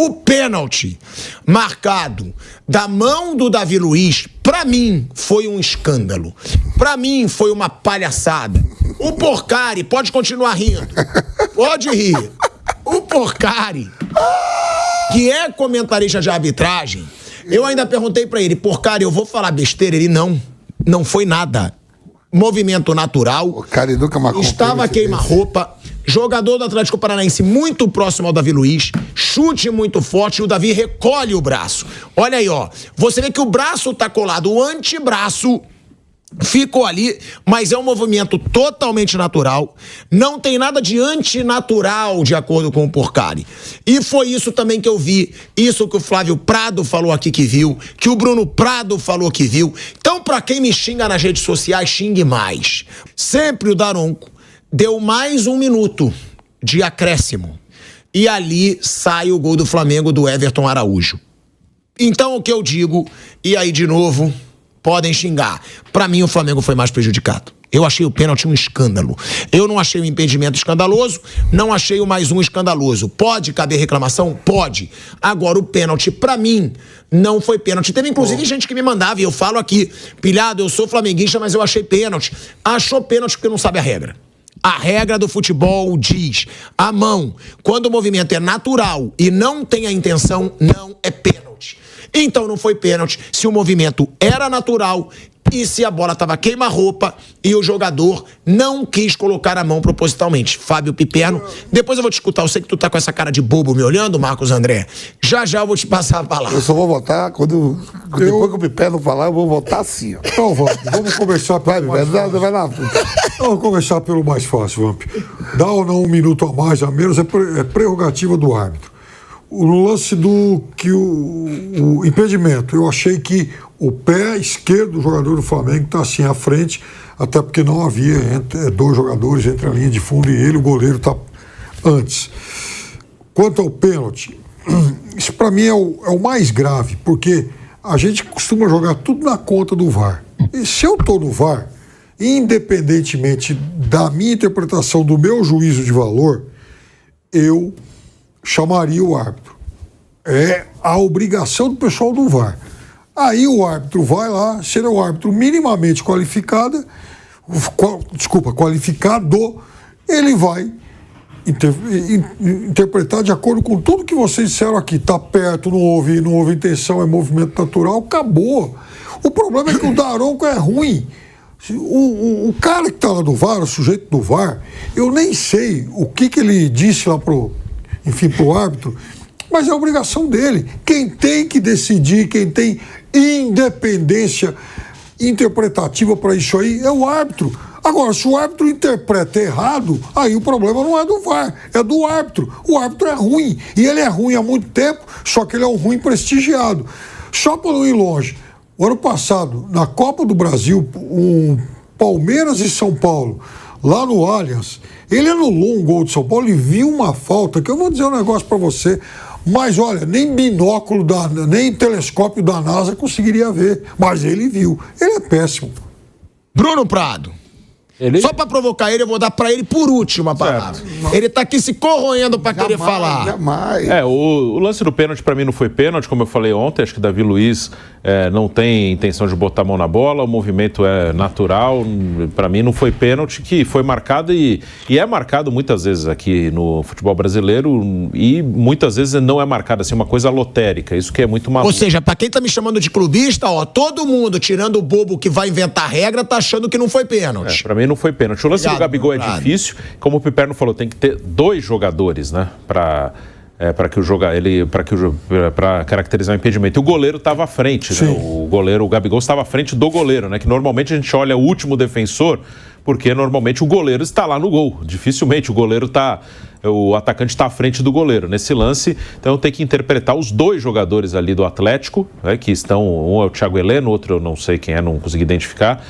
O pênalti marcado da mão do Davi Luiz, pra mim, foi um escândalo. Pra mim, foi uma palhaçada. O Porcari, pode continuar rindo. Pode rir. O Porcari, que é comentarista de arbitragem, eu ainda perguntei pra ele, Porcari, eu vou falar besteira? Ele, não foi nada. Movimento natural. O cara nunca marcou. Estava queima-roupa. Jogador do Atlético Paranaense muito próximo ao Davi Luiz. Chute muito forte e o Davi recolhe o braço. Olha aí, ó. Você vê que o braço tá colado, o antebraço ficou ali, mas é um movimento totalmente natural. Não tem nada de antinatural, de acordo com o Porcari. E foi isso também que eu vi. Isso que o Flávio Prado falou aqui que viu. Que o Bruno Prado falou que viu. Então, pra quem me xinga nas redes sociais, xingue mais. Sempre o Daronco deu mais 1 minuto de acréscimo. E ali sai o gol do Flamengo do Everton Araújo. Então, o que eu digo, e aí de novo, podem xingar. Pra mim, o Flamengo foi mais prejudicado. Eu achei o pênalti um escândalo. Eu não achei o impedimento escandaloso, não achei o mais um escandaloso. Pode caber reclamação? Pode. Agora, o pênalti, pra mim, não foi pênalti. Teve, inclusive, gente que me mandava, e eu falo aqui, pilhado, eu sou flamenguista, mas eu achei pênalti. Achou pênalti porque não sabe a regra. A regra do futebol diz, a mão, quando o movimento é natural e não tem a intenção, não é pênalti. Então não foi pênalti se o movimento era natural e se a bola estava queima-roupa e o jogador não quis colocar a mão propositalmente. Fábio Piperno, depois eu vou te escutar, eu sei que tu tá com essa cara de bobo me olhando, Marcos André. Já eu vou te passar a palavra. Eu só vou votar depois que o Piperno falar, eu vou votar assim, ó. Então, vamos conversar pelo mais fácil. Vai lá. Vamos conversar pelo mais fácil, Vamp. Dá ou não 1 minuto a mais, a menos, é prerrogativa do árbitro. O lance do o impedimento, eu achei que o pé esquerdo do jogador do Flamengo está assim à frente, até porque não havia 2 jogadores entre a linha de fundo e ele, o goleiro está antes. Quanto ao pênalti, isso para mim é o mais grave, porque a gente costuma jogar tudo na conta do VAR. E se eu estou no VAR, independentemente da minha interpretação, do meu juízo de valor, eu chamaria o árbitro. É a obrigação do pessoal do VAR. Aí o árbitro vai lá, se ele é um árbitro minimamente qualificado, ele vai interpretar de acordo com tudo que vocês disseram aqui. Está perto, não houve intenção, é movimento natural, acabou. O problema é que o Daronco é ruim. O cara que está lá do VAR, o sujeito do VAR, eu nem sei o que ele disse lá pro árbitro, mas é a obrigação dele. Quem tem que decidir, quem tem independência interpretativa para isso aí é o árbitro. Agora, se o árbitro interpreta errado, aí o problema não é do VAR, é do árbitro. O árbitro é ruim, e ele é ruim há muito tempo, só que ele é um ruim prestigiado. Só para não ir longe, o ano passado, na Copa do Brasil, Palmeiras e São Paulo, lá no Allianz, ele anulou um gol de São Paulo e viu uma falta, que eu vou dizer um negócio para você, mas olha, nem binóculo, nem telescópio da NASA conseguiria ver, mas ele viu. Ele é péssimo. Bruno Prado. Só pra provocar ele, eu vou dar pra ele por último a palavra. Ele tá aqui se corroendo pra querer falar. Jamais. O lance do pênalti pra mim não foi pênalti, como eu falei ontem. Acho que Davi Luiz não tem intenção de botar a mão na bola. O movimento é natural. Pra mim não foi pênalti, que foi marcado e é marcado muitas vezes aqui no futebol brasileiro e muitas vezes não é marcado assim, uma coisa lotérica. Isso que é muito maluco. Ou seja, pra quem tá me chamando de clubista, ó, todo mundo, tirando o bobo que vai inventar regra, tá achando que não foi pênalti. Pra mim não foi pênalti. O lance do Gabigol é difícil, como o Piperno falou, tem que ter 2 jogadores, né, para caracterizar o impedimento. E o goleiro estava à frente, né? O Gabigol estava à frente do goleiro, né? Que normalmente a gente olha o último defensor, porque normalmente o goleiro está lá no gol. Dificilmente o atacante está à frente do goleiro. Nesse lance, então tem que interpretar os 2 jogadores ali do Atlético, né, que estão, um é o Thiago Heleno, outro eu não sei quem é, não consegui identificar,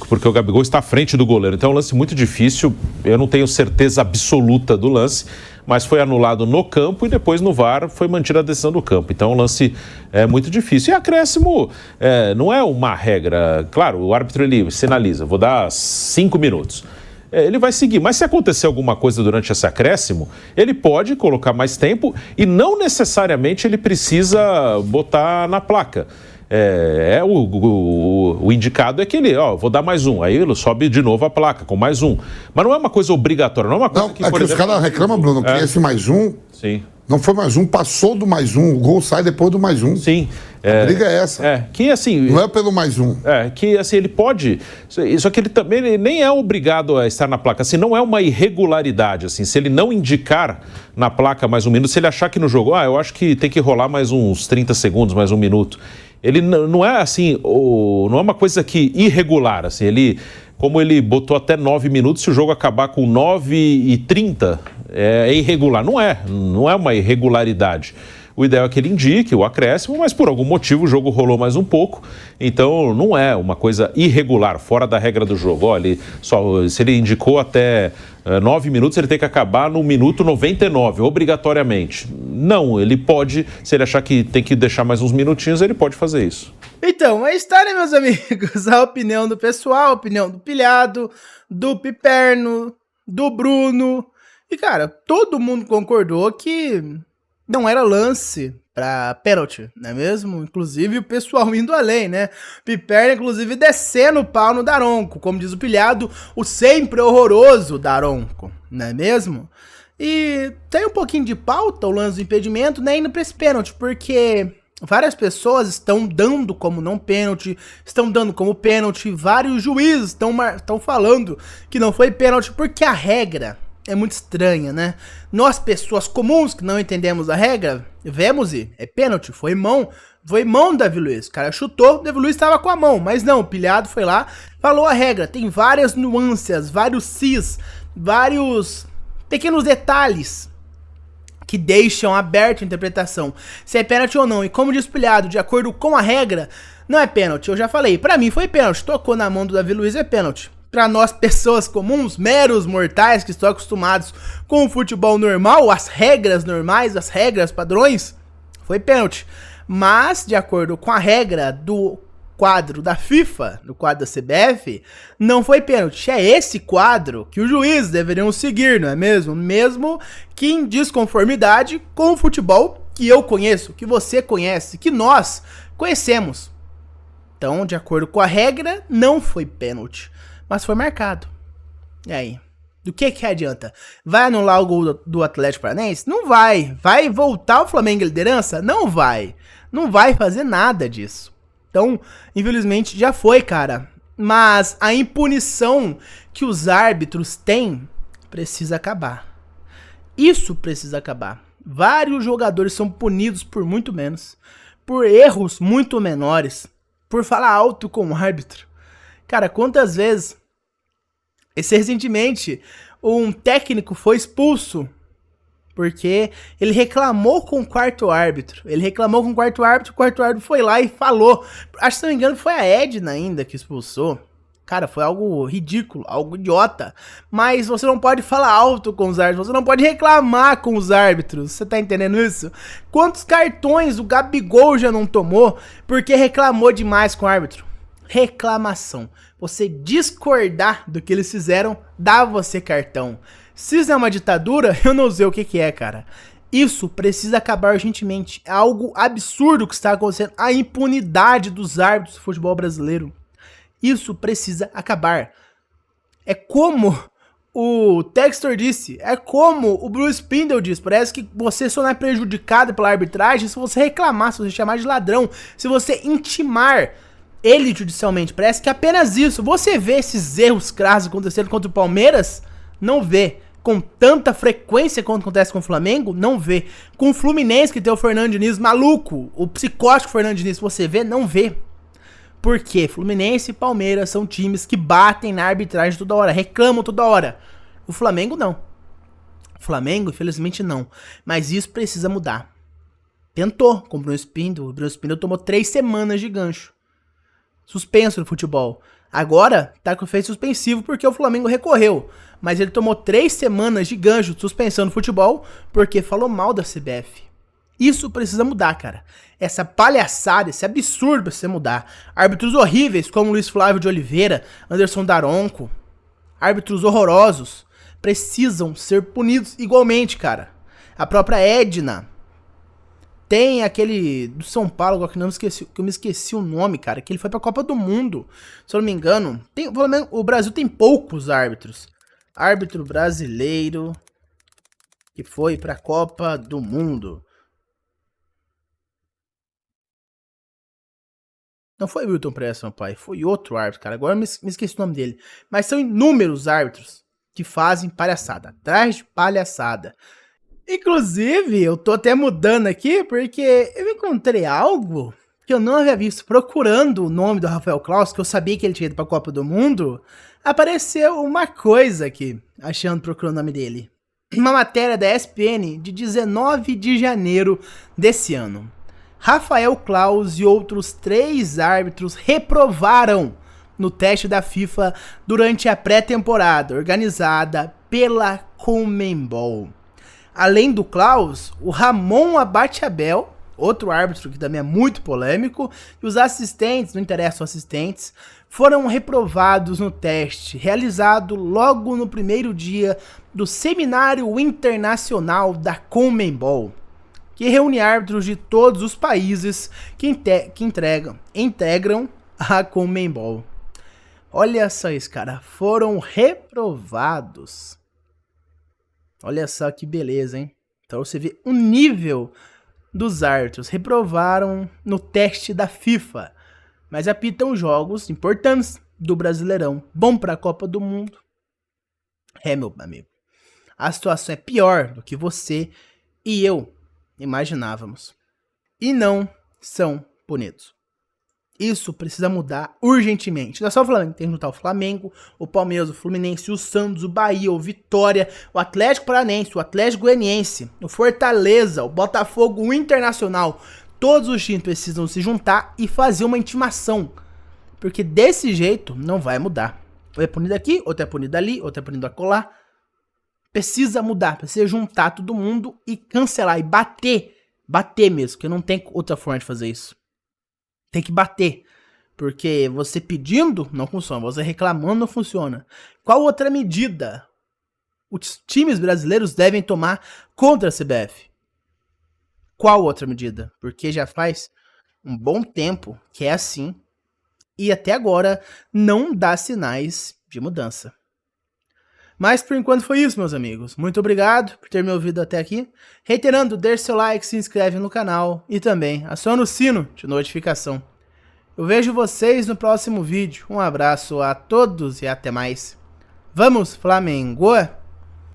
porque o Gabigol está à frente do goleiro. Então é um lance muito difícil, eu não tenho certeza absoluta do lance, mas foi anulado no campo e depois no VAR foi mantida a decisão do campo. Então o lance é muito difícil. E acréscimo não é uma regra. Claro, o árbitro ele sinaliza, vou dar 5 minutos. ele vai seguir. Mas se acontecer alguma coisa durante esse acréscimo, ele pode colocar mais tempo e não necessariamente ele precisa botar na placa. O indicado é que ele, vou dar mais um, aí ele sobe de novo a placa com mais um. Mas não é uma coisa obrigatória, não é uma coisa que, por exemplo... Os caras reclamam, Bruno, que esse mais um... Sim. Não foi mais um, passou do mais um. O gol sai depois do mais um. Sim. A briga é essa. Que assim... Não é pelo mais um. Que assim, ele pode... Só que ele também nem é obrigado a estar na placa. Assim, não é uma irregularidade. Assim, se ele não indicar na placa mais um minuto, se ele achar que no jogo... eu acho que tem que rolar mais uns 30 segundos, mais um minuto. Ele não é assim... não é uma coisa que irregular. Assim, como ele botou até 9 minutos, se o jogo acabar com 9h30, é irregular. Não é uma irregularidade. O ideal é que ele indique o acréscimo, mas por algum motivo o jogo rolou mais um pouco, então não é uma coisa irregular, fora da regra do jogo. Se ele indicou até 9 minutos, ele tem que acabar no minuto 99, obrigatoriamente. Não, ele pode, se ele achar que tem que deixar mais uns minutinhos, ele pode fazer isso. Então, aí está, né, meus amigos? A opinião do pessoal, a opinião do Pilhado, do Piperno, do Bruno. E, cara, todo mundo concordou que não era lance pra pênalti, não é mesmo? Inclusive o pessoal indo além, né? Piperno, inclusive, descendo o pau no Daronco, como diz o Pilhado, o sempre horroroso Daronco, não é mesmo? E tem um pouquinho de pauta o lance do impedimento, né, indo pra esse pênalti, porque... várias pessoas estão dando como não pênalti, estão dando como pênalti, vários juízes estão falando que não foi pênalti, porque a regra é muito estranha, né? Nós, pessoas comuns que não entendemos a regra, vemos e é pênalti, foi mão do Davi Luiz, o cara chutou, o Davi Luiz estava com a mão, mas não, o Pilhado foi lá, falou a regra, tem várias nuances, vários cis, vários pequenos detalhes que deixam aberta a interpretação se é pênalti ou não. E como diz o Pilhado, de acordo com a regra, não é pênalti. Eu já falei, pra mim foi pênalti. Tocou na mão do Davi Luiz, é pênalti. Pra nós, pessoas comuns, meros mortais que estão acostumados com o futebol normal, as regras normais, as regras padrões, foi pênalti. Mas, de acordo com a regra do quadro da FIFA, no quadro da CBF, não foi pênalti. É esse quadro que os juízes deveriam seguir, não é mesmo? Mesmo que em desconformidade com o futebol que eu conheço, que você conhece, que nós conhecemos. Então, de acordo com a regra, não foi pênalti, mas foi marcado. E aí? Do que adianta? Vai anular o gol do Atlético Paranaense? Não vai. Vai voltar o Flamengo à liderança? Não vai. Não vai fazer nada disso. Então, infelizmente, já foi, cara. Mas a impunição que os árbitros têm precisa acabar. Isso precisa acabar. Vários jogadores são punidos por muito menos, por erros muito menores, por falar alto com o árbitro. Cara, quantas vezes... recentemente, um técnico foi expulso porque ele reclamou com o quarto árbitro. O quarto árbitro foi lá e falou. Acho que, se não me engano, foi a Edna ainda que expulsou. Cara, foi algo ridículo, algo idiota. Mas você não pode falar alto com os árbitros, você não pode reclamar com os árbitros. Você tá entendendo isso? Quantos cartões o Gabigol já não tomou porque reclamou demais com o árbitro? Reclamação. Você discordar do que eles fizeram, dá você cartão. Se isso é uma ditadura, eu não sei o que é, cara. Isso precisa acabar urgentemente. É algo absurdo que está acontecendo. A impunidade dos árbitros do futebol brasileiro. Isso precisa acabar. É como o Textor disse, é como o Bruce Spindle disse. Parece que você só não é prejudicado pela arbitragem se você reclamar, se você chamar de ladrão, se você intimar ele judicialmente. Parece que apenas isso. Você vê esses erros crassos acontecendo contra o Palmeiras? Não vê. Com tanta frequência quanto acontece com o Flamengo? Não vê. Com o Fluminense, que tem o Fernando Diniz maluco, o psicótico Fernando Diniz, você vê? Não vê. Por quê? Fluminense e Palmeiras são times que batem na arbitragem toda hora, reclamam toda hora. O Flamengo não. O Flamengo, infelizmente, não. Mas isso precisa mudar. Tentou com o Bruno Spindle. O Bruno Spindle tomou 3 semanas de gancho. Suspenso no futebol. Agora tá com efeito suspensivo porque o Flamengo recorreu. Mas ele tomou 3 semanas de gancho de suspensão no futebol porque falou mal da CBF. Isso precisa mudar, cara. Essa palhaçada, esse absurdo precisa mudar. Árbitros horríveis como Luiz Flávio de Oliveira, Anderson Daronco. Árbitros horrorosos precisam ser punidos igualmente, cara. A própria Edna. Tem aquele do São Paulo, que eu me esqueci o nome, cara, que ele foi pra Copa do Mundo, se eu não me engano. O Brasil tem poucos árbitros. Árbitro brasileiro que foi pra Copa do Mundo. Não foi o Wilton Pressa, meu pai, foi outro árbitro, cara. Agora eu me esqueci o nome dele. Mas são inúmeros árbitros que fazem palhaçada, atrás de palhaçada. Inclusive, eu tô até mudando aqui, porque eu encontrei algo que eu não havia visto. Procurando o nome do Rafael Claus, que eu sabia que ele tinha ido pra Copa do Mundo, apareceu uma coisa aqui, procurando o nome dele. Uma matéria da ESPN de 19 de janeiro desse ano. Rafael Claus e outros 3 árbitros reprovaram no teste da FIFA durante a pré-temporada, organizada pela Conmebol. Além do Claus, o Ramon Abateabel, outro árbitro que também é muito polêmico, e os assistentes, não interessam assistentes, foram reprovados no teste, realizado logo no primeiro dia do Seminário Internacional da Conmebol, que reúne árbitros de todos os países que integram a Conmebol. Olha só isso, cara, foram reprovados. Olha só que beleza, hein? Então você vê o nível dos árbitros. Reprovaram no teste da FIFA, mas apitam jogos importantes do Brasileirão. Bom para a Copa do Mundo. Meu amigo, a situação é pior do que você e eu imaginávamos. E não são punidos. Isso precisa mudar urgentemente. Não é só o Flamengo, tem que juntar o Flamengo, o Palmeiras, o Fluminense, o Santos, o Bahia, o Vitória, o Atlético Paranaense, o Atlético Goianiense, o Fortaleza, o Botafogo, o Internacional. Todos os times precisam se juntar e fazer uma intimação. Porque desse jeito não vai mudar. Ou é punido aqui, outro é punido ali, outro é punido acolá. Precisa mudar, precisa juntar todo mundo e cancelar e bater. Bater mesmo, porque não tem outra forma de fazer isso. Tem que bater, porque você pedindo não funciona, você reclamando não funciona. Qual outra medida os times brasileiros devem tomar contra a CBF? Qual outra medida? Porque já faz um bom tempo que é assim e até agora não dá sinais de mudança. Mas por enquanto foi isso, meus amigos. Muito obrigado por ter me ouvido até aqui. Reiterando, deixe seu like, se inscreve no canal e também aciona o sino de notificação. Eu vejo vocês no próximo vídeo. Um abraço a todos e até mais. Vamos, Flamengo!